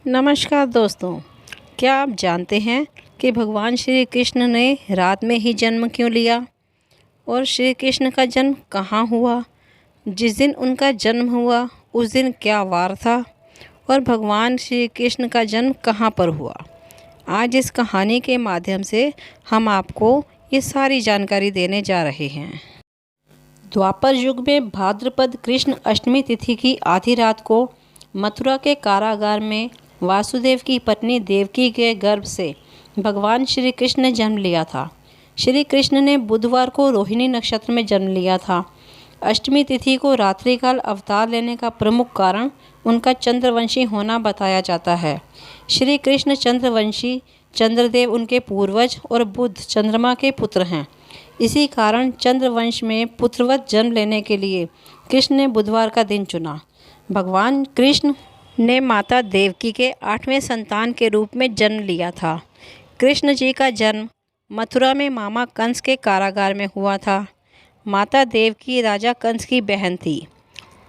नमस्कार दोस्तों, क्या आप जानते हैं कि भगवान श्री कृष्ण ने रात में ही जन्म क्यों लिया और श्री कृष्ण का जन्म कहाँ हुआ? जिस दिन उनका जन्म हुआ उस दिन क्या वार था और भगवान श्री कृष्ण का जन्म कहाँ पर हुआ? आज इस कहानी के माध्यम से हम आपको ये सारी जानकारी देने जा रहे हैं। द्वापर युग में भाद्रपद कृष्ण अष्टमी तिथि की आधी रात को मथुरा के कारागार में वासुदेव की पत्नी देवकी के गर्भ से भगवान श्री कृष्ण ने जन्म लिया था। श्री कृष्ण ने बुधवार को रोहिणी नक्षत्र में जन्म लिया था। अष्टमी तिथि को रात्रिकाल अवतार लेने का प्रमुख कारण उनका चंद्रवंशी होना बताया जाता है। श्री कृष्ण चंद्रवंशी, चंद्रदेव उनके पूर्वज और बुध चंद्रमा के पुत्र हैं। इसी कारण चंद्रवंश में पुत्रवत जन्म लेने के लिए कृष्ण ने बुधवार का दिन चुना। भगवान कृष्ण ने माता देवकी के 8वें संतान के रूप में जन्म लिया था। कृष्ण जी का जन्म मथुरा में मामा कंस के कारागार में हुआ था। माता देवकी राजा कंस की बहन थी,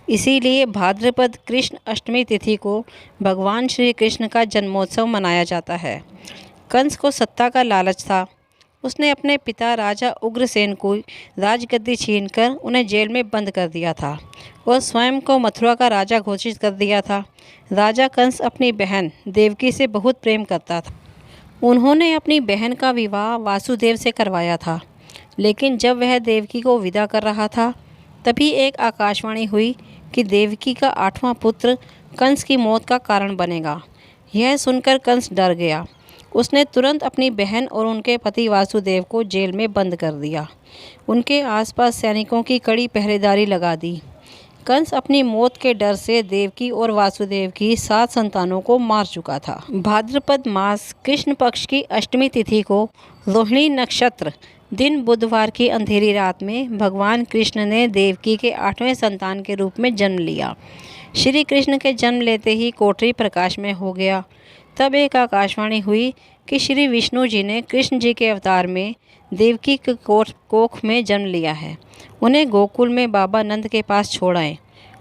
इसीलिए भाद्रपद कृष्ण अष्टमी तिथि को भगवान श्री कृष्ण का जन्मोत्सव मनाया जाता है। कंस को सत्ता का लालच था। उसने अपने पिता राजा उग्रसेन को राजगद्दी छीनकर उन्हें जेल में बंद कर दिया था और स्वयं को मथुरा का राजा घोषित कर दिया था। राजा कंस अपनी बहन देवकी से बहुत प्रेम करता था। उन्होंने अपनी बहन का विवाह वासुदेव से करवाया था, लेकिन जब वह देवकी को विदा कर रहा था तभी एक आकाशवाणी हुई कि देवकी का 8वां पुत्र कंस की मौत का कारण बनेगा। यह सुनकर कंस डर गया। उसने तुरंत अपनी बहन और उनके पति वासुदेव को जेल में बंद कर दिया। उनके आसपास सैनिकों की कड़ी पहरेदारी लगा दी। कंस अपनी मौत के डर से देवकी और वासुदेव की 7 संतानों को मार चुका था। भाद्रपद मास कृष्ण पक्ष की अष्टमी तिथि को रोहिणी नक्षत्र दिन बुधवार की अंधेरी रात में भगवान कृष्ण ने देवकी के 8वें संतान के रूप में जन्म लिया। श्री कृष्ण के जन्म लेते ही कोठरी प्रकाश में हो गया। तब एक आकाशवाणी हुई कि श्री विष्णु जी ने कृष्ण जी के अवतार में देवकी के कोख में जन्म लिया है। उन्हें गोकुल में बाबा नंद के पास छोड़ आए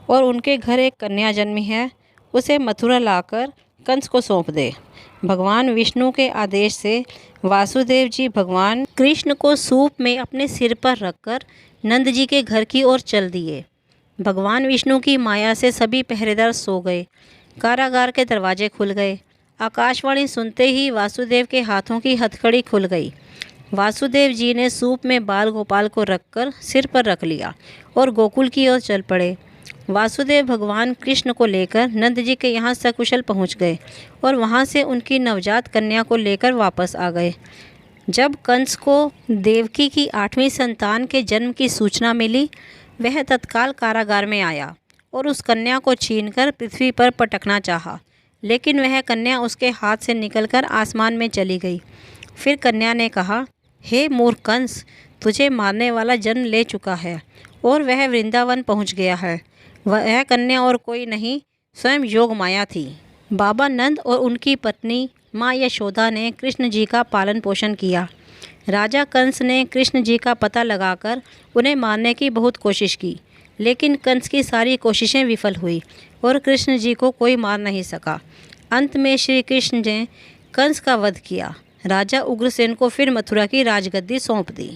और उनके घर एक कन्या जन्मी है, उसे मथुरा लाकर कंस को सौंप दे। भगवान विष्णु के आदेश से वासुदेव जी भगवान कृष्ण को सूप में अपने सिर पर रखकर नंद जी के घर की ओर चल दिए। भगवान विष्णु की माया से सभी पहरेदार सो गए। कारागार के दरवाजे खुल गए। आकाशवाणी सुनते ही वासुदेव के हाथों की हथकड़ी खुल गई। वासुदेव जी ने सूप में बाल गोपाल को रखकर सिर पर रख लिया और गोकुल की ओर चल पड़े। वासुदेव भगवान कृष्ण को लेकर नंद जी के यहाँ सकुशल पहुँच गए और वहाँ से उनकी नवजात कन्या को लेकर वापस आ गए। जब कंस को देवकी की 8वीं संतान के जन्म की सूचना मिली, वह तत्काल कारागार में आया और उस कन्या को छीनकर पृथ्वी पर पटकना चाहा, लेकिन वह कन्या उसके हाथ से निकलकर आसमान में चली गई। फिर कन्या ने कहा, हे मूर्ख कंस, तुझे मारने वाला जन्म ले चुका है और वह वृंदावन पहुंच गया है। वह कन्या और कोई नहीं, स्वयं योग माया थी। बाबा नंद और उनकी पत्नी माँ यशोदा ने कृष्ण जी का पालन पोषण किया। राजा कंस ने कृष्ण जी का पता लगाकर उन्हें मारने की बहुत कोशिश की, लेकिन कंस की सारी कोशिशें विफल हुई और कृष्ण जी को कोई मार नहीं सका। अंत में श्री कृष्ण ने कंस का वध किया। राजा उग्रसेन को फिर मथुरा की राजगद्दी सौंप दी।